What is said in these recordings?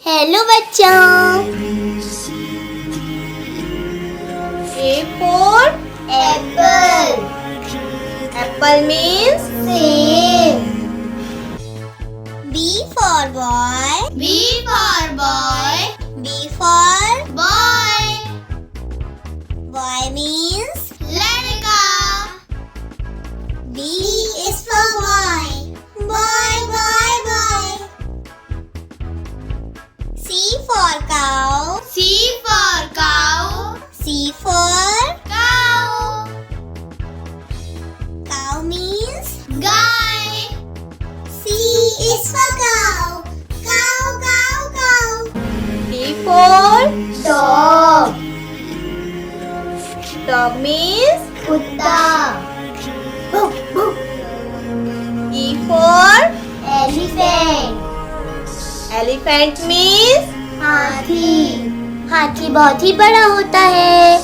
Hello बच्चों। A for apple. Apple means same. B for boy. B for boy. B for Boy. boy means लड़का. B is for boy. Boy, boy, boy. C for cow. C for cow. C for Cow. cow means Guy. C is for cow. Cow, cow, cow. D for Dog. dog means कुत्ता. E for Elephant. elephant means हाथी. हाथी बहुत ही बड़ा होता है.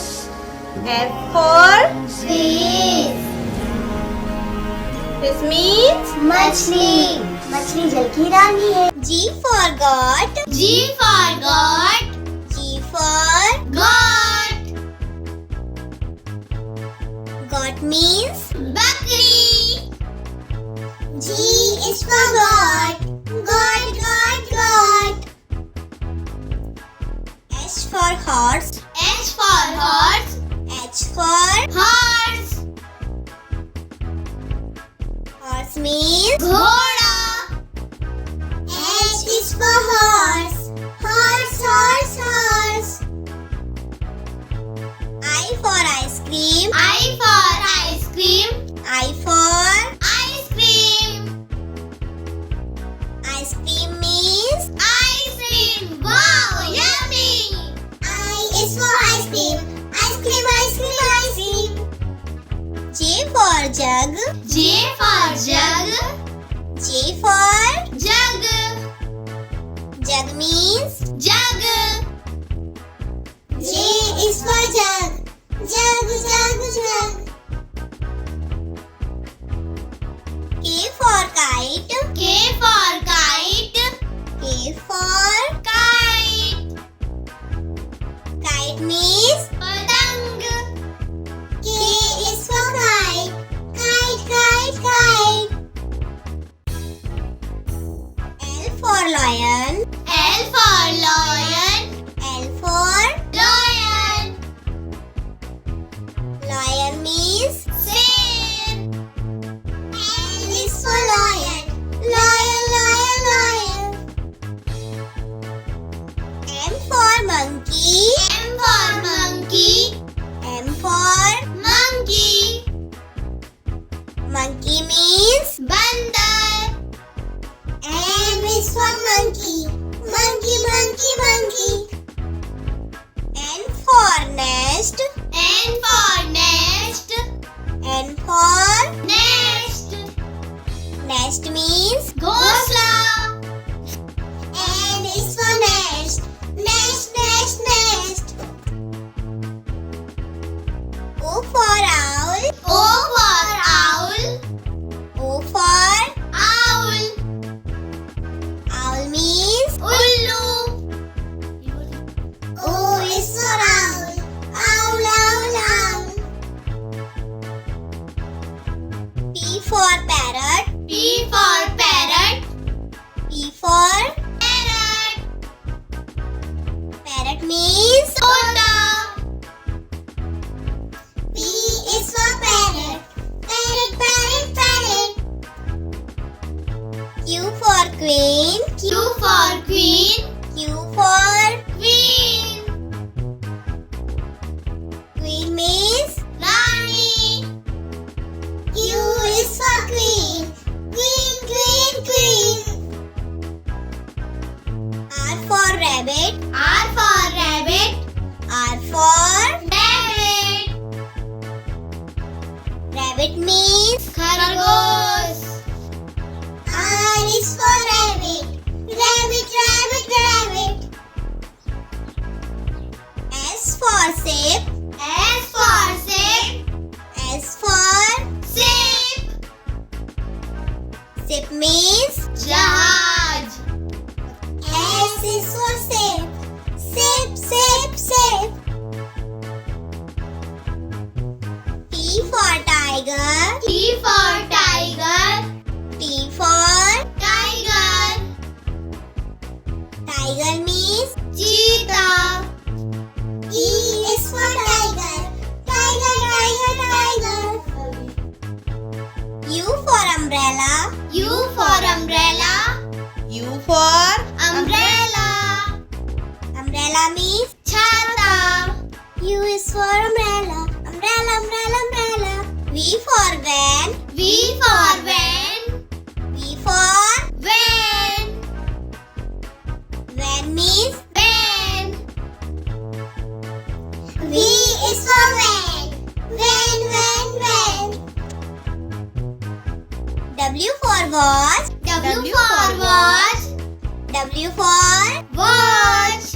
F for Fish. fish means मछली. मछली जल की रानी है. G for goat. G for goat. G for Goat. goat means बकरी. G is for goat. Goat, goat, goat. H for horse. H for horse. H for Horse. horse means घोड़ा. H is for horse. Horse, horse, horse. I for ice cream. I for ice cream. I for Ice cream. ice cream means Ice cream. Wow, yummy. I is for ice cream. Ice cream, ice cream, ice cream. J for jug. J for jug. J for Jug. jug means Jug. J is for jug. Jug, jug, jug. K for kite. K for kite. K for Kite. kite means पतंग. K is for kite. Kite, kite, kite. L for lion. L for lion. L for Lion. lion means शेर. L is for lion. Lion, lion, lion. M for monkey. M for monkey. M for Monkey. monkey means बंदर. M is for monkey. Monkey, monkey, monkey. N for nest. N for nest. N for Nest. nest means घोंसला. N is for nest. Nest, nest, nest. O for owl. O for owl. O for Owl. owl means उल्लू. O is for owl. Owl, owl, owl. P for parrot. P for parrot. P for Parrot. parrot means तोता. P is for parrot. Parrot, parrot, parrot. Q for queen. Q for queen. Q for Queen. queen means Rani. Q is for queen. Queen, queen, queen. R for rabbit. R for rabbit. R for Rabbit. rabbit means खरगोश. R is for rabbit. Rabbit, rabbit, rabbit. S for shape. S for shape. S for Shape. ship means जहाज. S is for Tiger means cheetah. T is for tiger. Tiger, tiger, tiger. U for umbrella. U for umbrella. U for Umbrella. Umbrella means Chhata. U is for umbrella. Umbrella, umbrella, umbrella. V for van. V for van. V for Van. van means Van. V is for van. Van, van, van. W for watch. W for watch. W for Watch.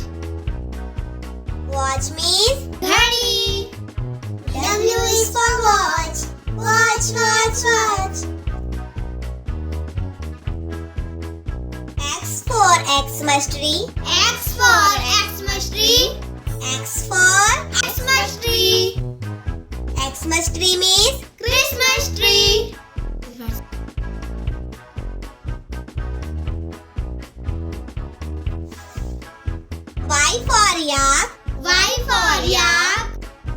watch means Ghadi. W is for watch. Watch, watch, watch. X for Xmas tree. X for Xmas tree. X for Xmas tree. Xmas tree means Christmas tree. Y for yak. Y for yak.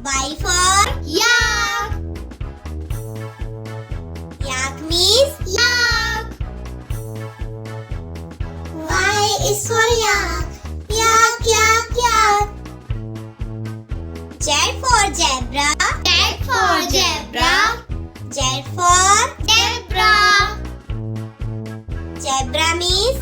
Y for Yak. yak means Yak. Y is for yak. Yak, yak, yak. Z for zebra. Z for zebra. Z for Zebra. zebra means